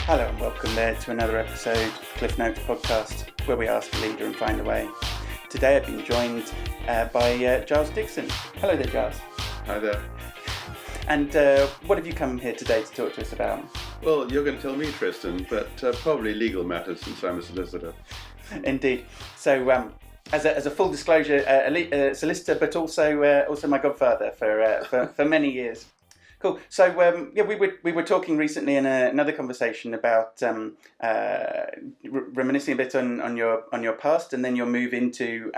Hello and welcome there to another episode of Cliff Notes podcast, where we ask a leader and find a way. Today I've been joined by Giles Dixon. Hello there, Giles. Hi there. And what have you come here today to talk to us about? Well, you're going to tell me, Tristan, but probably legal matters since I'm a solicitor. Indeed. So, as a full disclosure, a solicitor, but also my godfather for many years. Cool. So we were talking recently in another conversation about reminiscing a bit on your past, and then your move into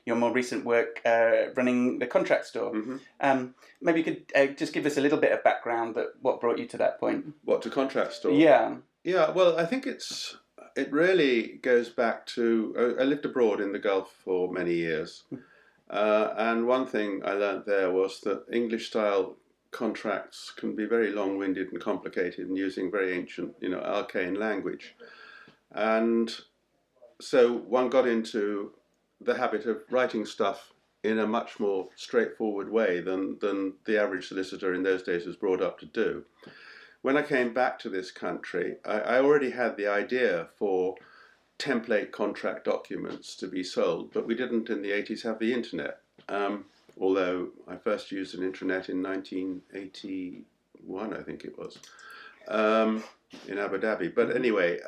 your more recent work running the ContractStore. Mm-hmm. Maybe you could just give us a little bit of background, but what brought you to that point? What, to ContractStore? Yeah. Yeah. Well, I think it really goes back to I lived abroad in the Gulf for many years, and one thing I learned there was that English style contracts can be very long-winded and complicated and using very ancient, arcane language. And so one got into the habit of writing stuff in a much more straightforward way than the average solicitor in those days was brought up to do. When I came back to this country, I already had the idea for template contract documents to be sold, but we didn't in the 80s have the internet. Although I first used an intranet in 1981, I think it was, in Abu Dhabi. But anyway,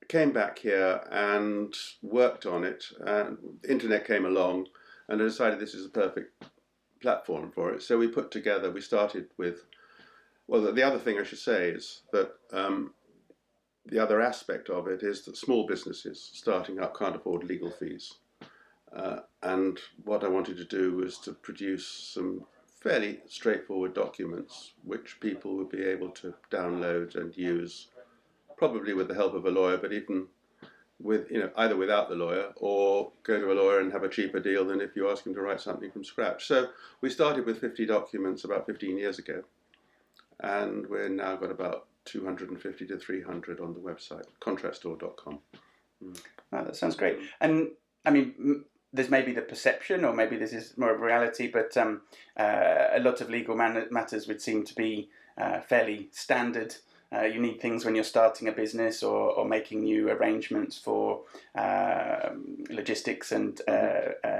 came back here and worked on it. And the internet came along, and I decided this is a perfect platform for it. So we started with, well, the other thing I should say is that the other aspect of it is that small businesses starting up can't afford legal fees. And what I wanted to do was to produce some fairly straightforward documents which people would be able to download and use, probably with the help of a lawyer, but even with, either without the lawyer or go to a lawyer and have a cheaper deal than if you ask him to write something from scratch. So we started with 50 documents about 15 years ago, and we're now got about 250 to 300 on the website, ContractStore.com. Wow, that sounds great. And I mean, there's maybe the perception, or maybe this is more of a reality, but a lot of legal matters would seem to be fairly standard. You need things when you're starting a business or making new arrangements for logistics and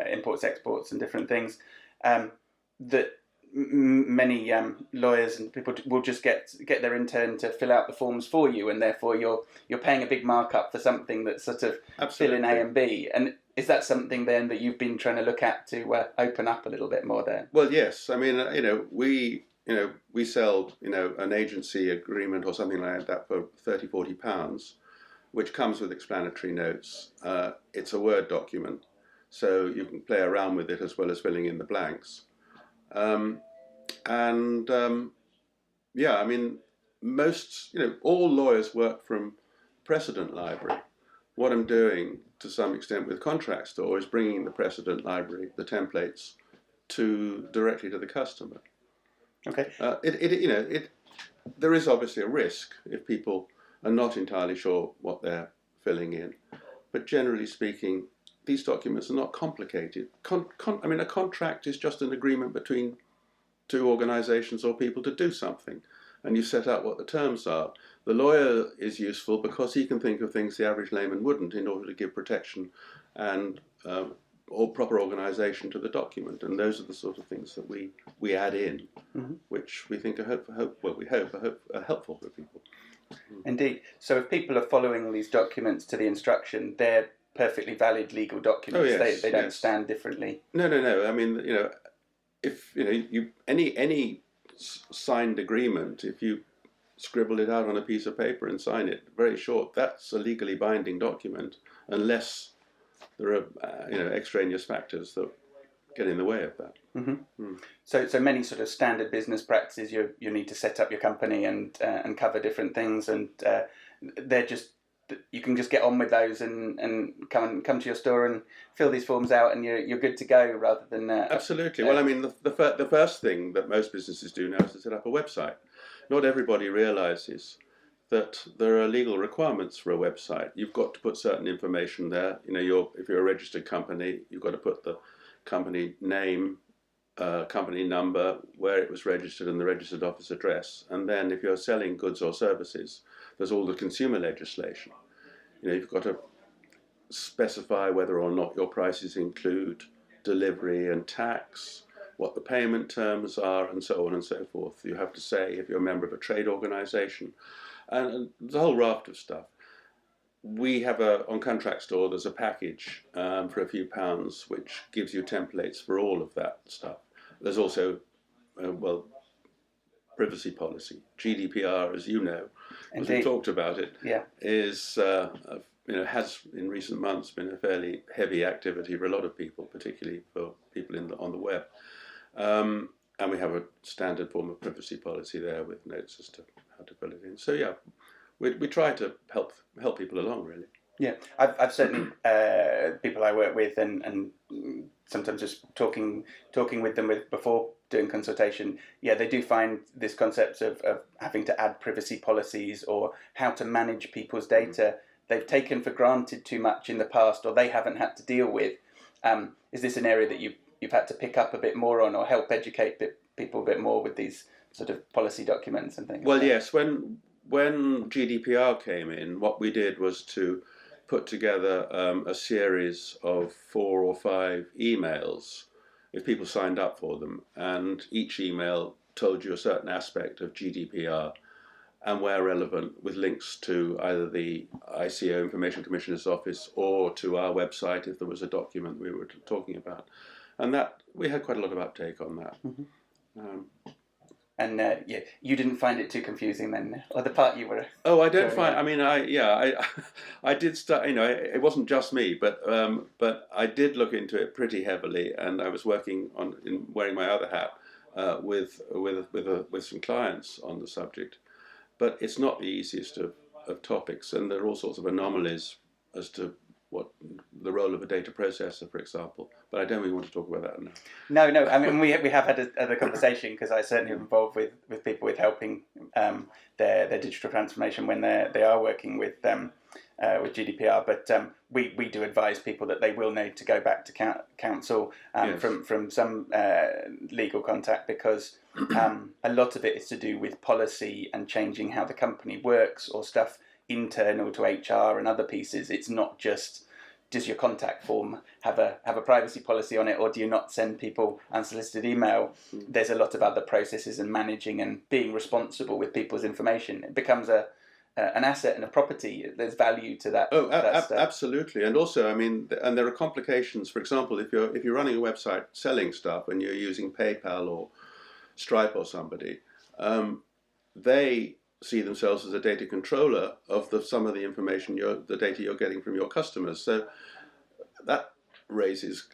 imports, exports, and different things. That many lawyers and people will just get their intern to fill out the forms for you, and therefore you're paying a big markup for something that's sort of Absolutely. fill in A and B. And is that something then that you've been trying to look at to open up a little bit more there? Well, yes. I mean, we sell, an agency agreement or something like that for £30-40, which comes with explanatory notes. It's a Word document, so you can play around with it as well as filling in the blanks. Most, all lawyers work from precedent library. What I'm doing to some extent with ContractStore is bringing the precedent library, the templates, directly to the customer. Okay. There is obviously a risk if people are not entirely sure what they're filling in, but generally speaking, these documents are not complicated. A contract is just an agreement between two organisations or people to do something, and you set out what the terms are. The lawyer is useful because he can think of things the average layman wouldn't in order to give protection and or proper organisation to the document, and those are the sort of things that we add in, mm-hmm. which we think are helpful for people. Indeed. So if people are following these documents to the instruction, they're perfectly valid legal documents. Oh, yes, they don't stand differently. No. I mean, if any signed agreement, if you scribble it out on a piece of paper and sign it, very short, that's a legally binding document, unless there are extraneous factors that get in the way of that. Mm-hmm. So many sort of standard business practices, you need to set up your company and cover different things, and they're just, you can just get on with those and come to your store and fill these forms out, and you're good to go, rather than absolutely. Well, I mean, the first thing that most businesses do now is to set up a website. Not everybody realizes that there are legal requirements for a website. You've got to put certain information there. If you're a registered company, you've got to put the company name, company number, where it was registered, and the registered office address. And then if you're selling goods or services, there's all the consumer legislation. You've got to specify whether or not your prices include delivery and tax, what the payment terms are, and so on and so forth. You have to say if you're a member of a trade organisation, and the whole raft of stuff. We have on ContractStore, there's a package for a few pounds which gives you templates for all of that stuff. There's also, privacy policy. GDPR, as you know, as we talked about it, is has in recent months been a fairly heavy activity for a lot of people, particularly for people on the web. And we have a standard form of privacy policy there with notes as to how to fill it in. So yeah, we try to help people along, really. Yeah, I've certainly people I work with and sometimes just talking with them before doing consultation. Yeah, they do find this concept of having to add privacy policies or how to manage people's data they've taken for granted too much in the past, or they haven't had to deal with. Is this an area that you've had to pick up a bit more on, or help educate people a bit more with these sort of policy documents and things? Well, yes. When GDPR came in, what we did was to put together a series of 4 or 5 emails if people signed up for them, and each email told you a certain aspect of GDPR and where relevant, with links to either the ICO Information Commissioner's Office or to our website if there was a document we were talking about. And that we had quite a lot of uptake on that. And you didn't find it too confusing then, or the part you were? Oh, I don't find. I mean, I did start. It wasn't just me, but I did look into it pretty heavily, and I was working in wearing my other hat with some clients on the subject. But it's not the easiest of topics, and there are all sorts of anomalies as to what the role of a data processor, for example. But I don't really want to talk about that now. No. I mean, we have had a conversation, because I certainly am involved with people with helping their digital transformation when they are working with GDPR. But we do advise people that they will need to go back to counsel from some legal contact, because a lot of it is to do with policy and changing how the company works, or stuff internal to HR and other pieces. It's not just, does your contact form have a privacy policy on it, or do you not send people unsolicited email? There's a lot of other processes and managing and being responsible with people's information. It becomes an asset and a property. There's value to that. Absolutely. And also, I mean, and there are complications. For example, if you're running a website selling stuff and you're using PayPal or Stripe or somebody, they see themselves as a data controller of some of the information, the data you're getting from your customers. So that raises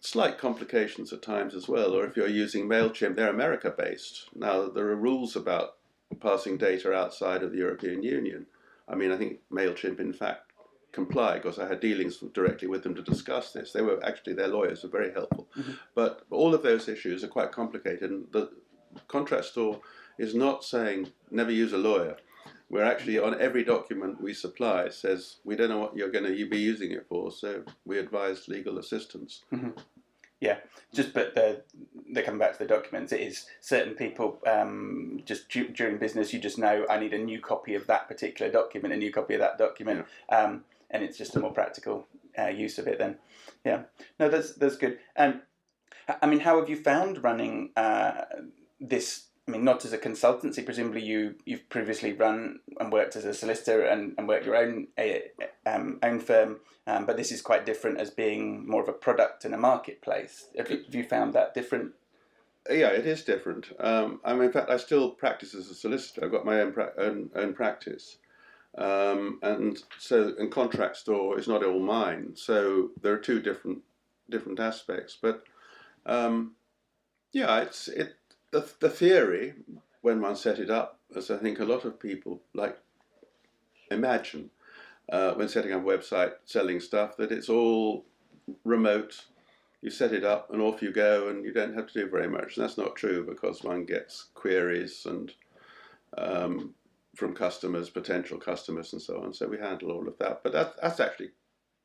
slight complications at times as well. Or if you're using MailChimp, they're America-based. Now, there are rules about passing data outside of the European Union. I mean, I think MailChimp, in fact, comply, because I had dealings directly with them to discuss this. Their lawyers were very helpful. But all of those issues are quite complicated, and the ContractStore is not saying never use a lawyer. We're actually, on every document we supply, says we don't know what you're going to be using it for, so we advise legal assistance. Yeah, but they come back to the documents. It is certain people, just during business, you just know, I need a new copy of that particular document, a new copy of that document, and it's just a more practical use of it then. Yeah, no, that's good. I mean, how have you found running this? I mean, not as a consultancy. Presumably, you've previously run and worked as a solicitor and worked your own firm, but this is quite different as being more of a product and a marketplace. Have you found that different? Yeah, it is different. In fact, I still practice as a solicitor. I've got my own practice, and ContractStore is not all mine. So there are two different aspects. But the theory, when one set it up, as I think a lot of people imagine when setting up a website selling stuff, that it's all remote. You set it up and off you go, and you don't have to do very much. And that's not true, because one gets queries and from customers, potential customers, and so on. So we handle all of that. But that's actually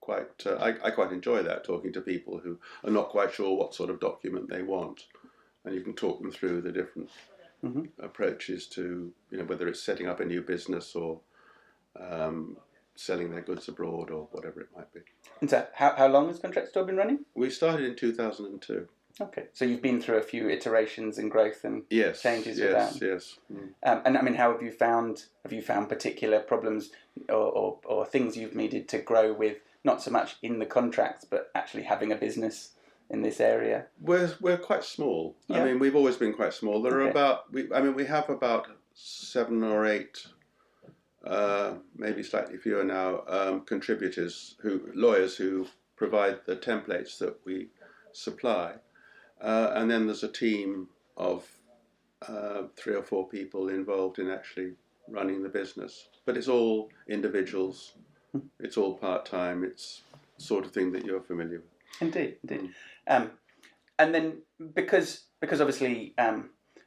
quite. I quite enjoy that, talking to people who are not quite sure what sort of document they want. And you can talk them through the different approaches to, whether it's setting up a new business or selling their goods abroad or whatever it might be. And so how long has ContractStore been running? We started in 2002. Okay, so you've been through a few iterations and growth and changes with that. Yes. And I mean, how have you found particular problems or things you've needed to grow with, not so much in the contracts, but actually having a business in this area? We're quite small. Yeah. I mean, we've always been quite small. There Okay. are we have about 7 or 8, maybe slightly fewer now, lawyers who provide the templates that we supply. And then there's a team of 3 or 4 people involved in actually running the business. But it's all individuals. It's all part-time. It's the sort of thing that you're familiar with. Indeed. And then because obviously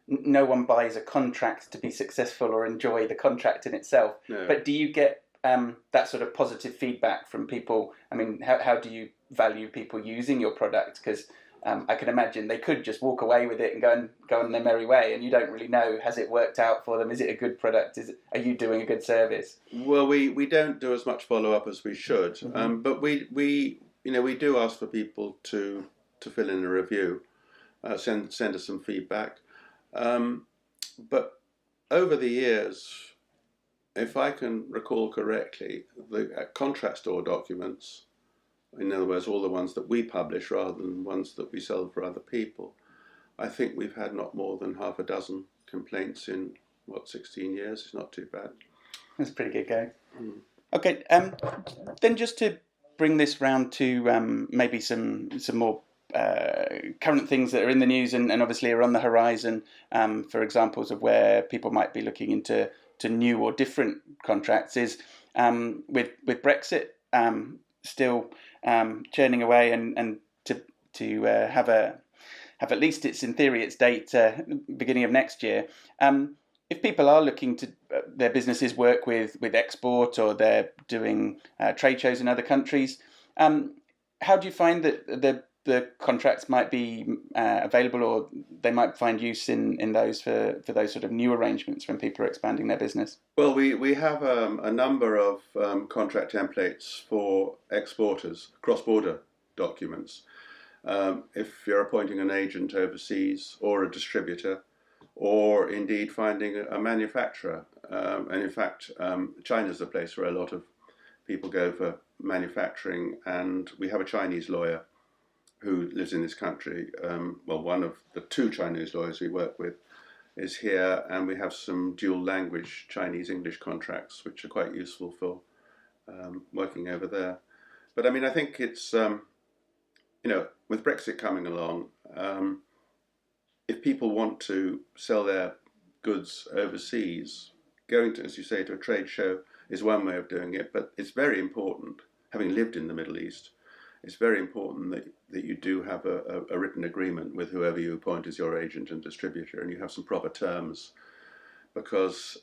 no one buys a contract to be successful or enjoy the contract in itself. No. But do you get that sort of positive feedback from people? I mean, how do you value people using your product? Because I can imagine they could just walk away with it and go on their merry way, and you don't really know, has it worked out for them? Is it a good product? Are you doing a good service? Well, we don't do as much follow-up as we should, but we do ask for people to fill in a review, send us some feedback. But over the years, if I can recall correctly, the ContractStore documents, in other words, all the ones that we publish rather than ones that we sell for other people, I think we've had not more than half a dozen complaints in, 16 years? It's not too bad. That's a pretty good go. Okay, then just to bring this round to maybe some more current things that are in the news and obviously are on the horizon, for examples of where people might be looking into new or different contracts, is with Brexit still churning away and to have at least in theory its date beginning of next year. If people are looking to their businesses work with export, or they're doing trade shows in other countries, how do you find that the contracts might be available, or they might find use in those for those sort of new arrangements when people are expanding their business? Well, we have a number of contract templates for exporters, cross-border documents. If you're appointing an agent overseas, or a distributor, or indeed finding a manufacturer. And in fact, China's the place where a lot of people go for manufacturing, and we have a Chinese lawyer who lives in this country. One of the 2 Chinese lawyers we work with is here, and we have some dual language Chinese-English contracts, which are quite useful for working over there. But I mean, I think it's, with Brexit coming along, if people want to sell their goods overseas, going to, as you say, to a trade show is one way of doing it, but it's very important, having lived in the Middle East, it's very important that you do have a written agreement with whoever you appoint as your agent and distributor, and you have some proper terms, because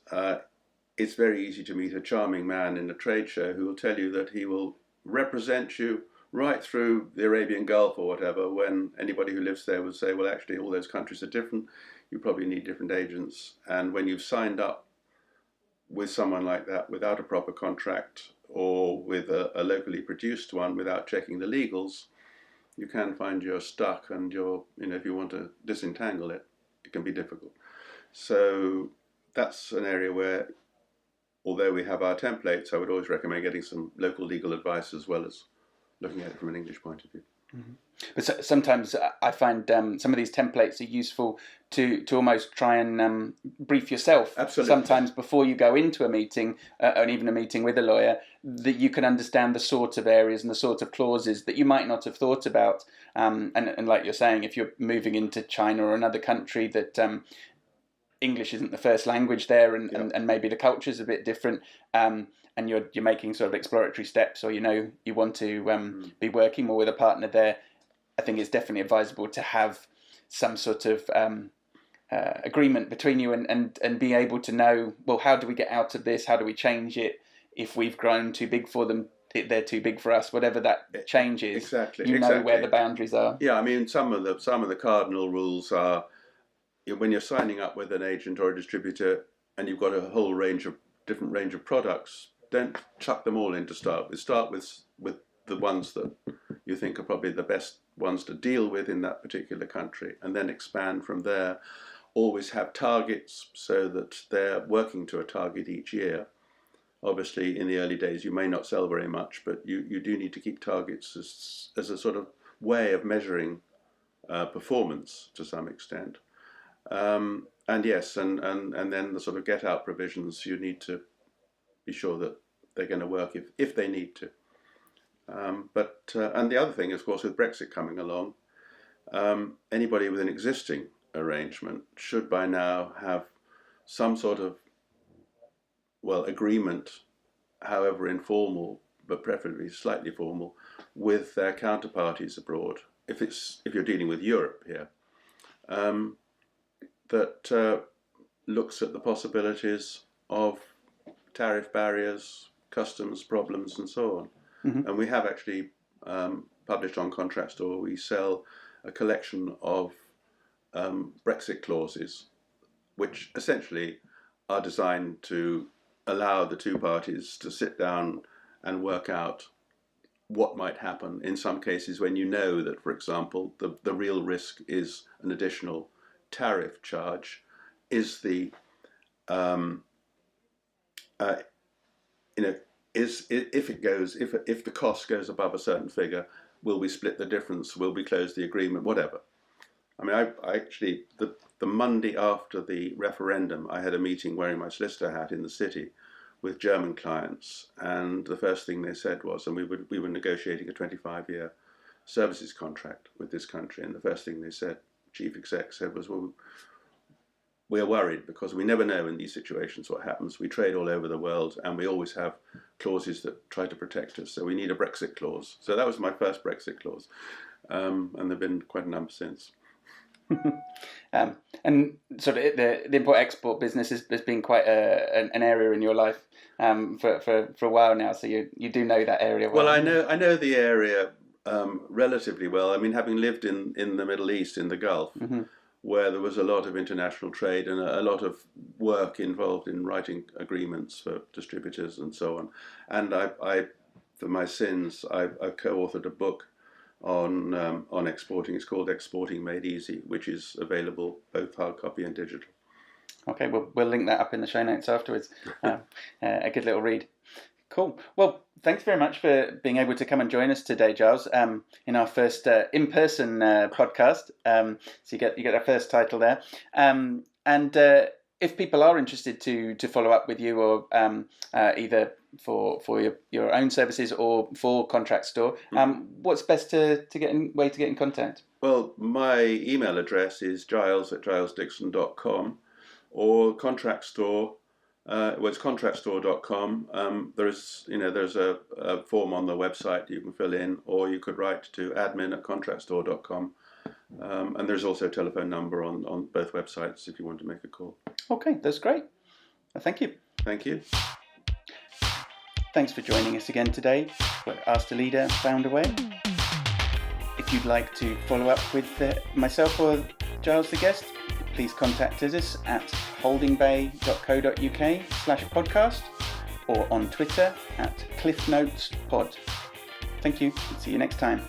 it's very easy to meet a charming man in a trade show who will tell you that he will represent you right through the Arabian Gulf or whatever, when anybody who lives there would say, well, actually, all those countries are different. You probably need different agents. And when you've signed up with someone like that without a proper contract, or with a locally produced one without checking the legals, you can find you're stuck, and if you want to disentangle it, it can be difficult. So that's an area where, although we have our templates, I would always recommend getting some local legal advice as well as looking at it from an English point of view. Mm-hmm. But sometimes I find some of these templates are useful to almost try and brief yourself. Absolutely. Sometimes before you go into a meeting, and even a meeting with a lawyer, that you can understand the sort of areas and the sort of clauses that you might not have thought about. And like you're saying, if you're moving into China or another country that English isn't the first language there, and maybe the culture's a bit different, and you're making sort of exploratory steps, or you want to be working more with a partner there, I think it's definitely advisable to have some sort of agreement between you, and be able to know, well, how do we get out of this? How do we change it? If we've grown too big for them, they're too big for us. Whatever that change is, exactly. know where the boundaries are. Yeah, I mean, some of the cardinal rules are, when you're signing up with an agent or a distributor, and you've got a whole different range of products, don't chuck them all in to start with. Start with the ones that you think are probably the best ones to deal with in that particular country, and then expand from there. Always have targets so that they're working to a target each year. Obviously, in the early days, you may not sell very much, but you do need to keep targets as a sort of way of measuring performance to some extent. And yes, and then the sort of get out provisions, you need to be sure that they're going to work if they need to. And the other thing, of course, with Brexit coming along, anybody with an existing arrangement should by now have some sort of, well, agreement, however informal, but preferably slightly formal, with their counterparties abroad. If you're dealing with Europe here, that looks at the possibilities of tariff barriers, customs problems, and so on. Mm-hmm. And we have actually published on ContractStore. We sell a collection of Brexit clauses, which essentially are designed to allow the two parties to sit down and work out what might happen in some cases when you know that, for example, the real risk is an additional tariff charge. Is the if the cost goes above a certain figure, will we split the difference? Will we close the agreement? Whatever. I mean, I actually the Monday after the referendum, I had a meeting wearing my solicitor hat in the city with German clients, and the first thing they said was, and we were negotiating a 25-year services contract with this country, and the first thing they said, chief exec said, was, well, we are worried because we never know in these situations what happens. We trade all over the world, and we always have clauses that try to protect us, so we need a Brexit clause. So that was my first Brexit clause, and there have been quite a number since. And sort of the import-export business has been quite an area in your life for a while now, so you do know that area well. Well, I know the area relatively well. I mean, having lived in the Middle East, in the Gulf, mm-hmm. where there was a lot of international trade and a lot of work involved in writing agreements for distributors and so on. And I for my sins, I've co-authored a book on exporting. It's called Exporting Made Easy, which is available both hard copy and digital. Okay, we'll link that up in the show notes afterwards. A good little read. Cool. Well, thanks very much for being able to come and join us today, Giles, in our first in-person podcast. So you get our first title there. And if people are interested to follow up with you, or either for your own services or for ContractStore, what's best to get in contact? Well, my email address is giles@gilesdixon.com, or ContractStore. It's ContractStore.com. There's a form on the website you can fill in, or you could write to admin@ContractStore.com. And there's also a telephone number on both websites if you want to make a call. Okay, that's great. Thank you. Thank you. Thanks for joining us again today. We're Asked a Leader, Found a Way. If you'd like to follow up with myself or Giles the guest, please contact us at holdingbay.co.uk/podcast, or on Twitter @CliffNotesPod. Thank you, and see you next time.